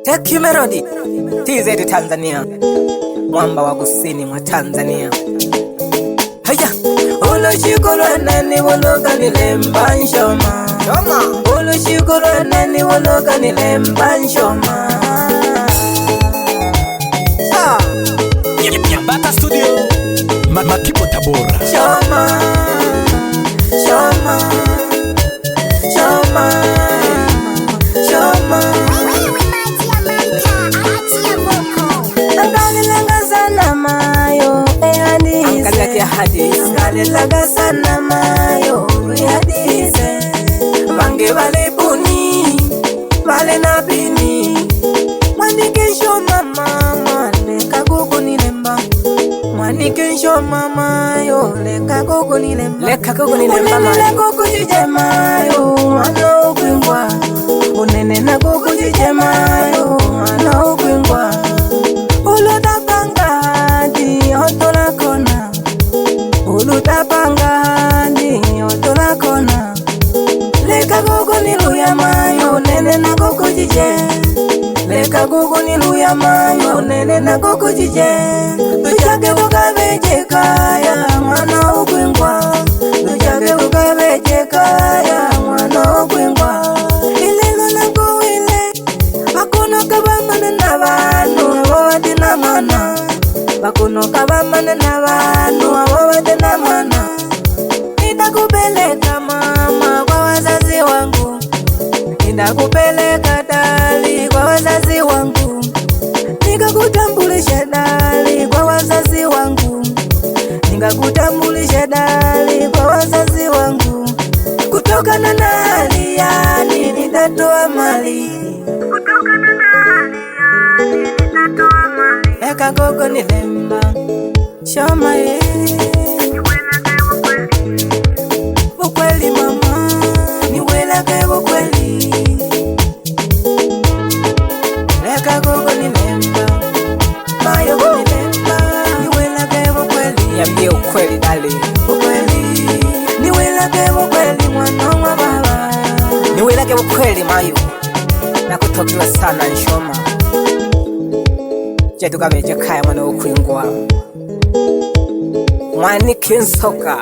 Teki Melody TZ Tanzania, mwamba wa kusini mwa Tanzania. Haya, ulushikolo nani woloka nilemba nshoma, ulushikolo nani woloka nilemba nshoma. Nyambata Studio Makibo Tabora. Shoma, shoma, shoma, shoma. Angalelaga sana mayo ehadise, angalelaga hadise, angalelaga sana mayo ehadise. Mange vale buni, vale na bini. Mwanikesho mama, leka gogo nilemba. Mwanikesho mama yo, leka gogo nilemba. Leka gogo nilemba mayo. Unene na gogo jijema yo, ano ukwingwa. Unene na gogo jijema yo, ano ukwingwa. Ulutapanga di otola kona, ulutapanga di otola kona. Leka gogo niluya mayo, nene na gogo jije. Leka gogo niluya mayo, nene na gogo jije. Tujage bukabeje kaya, mwana ukwingwa. Tujage bukabeje kaya, mwana ukwingwa. Ilelo na kuwile, bakuno kabamana na banu, awawade na mana. Bakuno kabamana na banu, awawade na mana. Nitakupeleka mama kwa wazazi wangu, nitakupeleka dali kwa wazazi wangu, nikakutambulisha dali kwa wazazi wangu, nikakutambulisha dali kwa wazazi wangu. Kutokana na hali yani nitatoa mali, kutokana na hali yani nitatoa mali. Leka gogo nilemba shoma ye, ukweli mama, niwelake ukweli. Leka gogo nilemba mayo nilemba, niwelake ukweli. Yambie ukweli dali, ukweli. Niwelake ukweli mwana wa baba, niwelake ukweli mayo. Nakutokiwa sana nshoma, jetu kabeje kaya mwana ukwingwa. Mwaniki nsoka,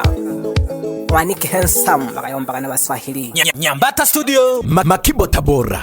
mwaniki handsome, bakayomba kana Baswahili. Nyambata Studio Makibo Tabora.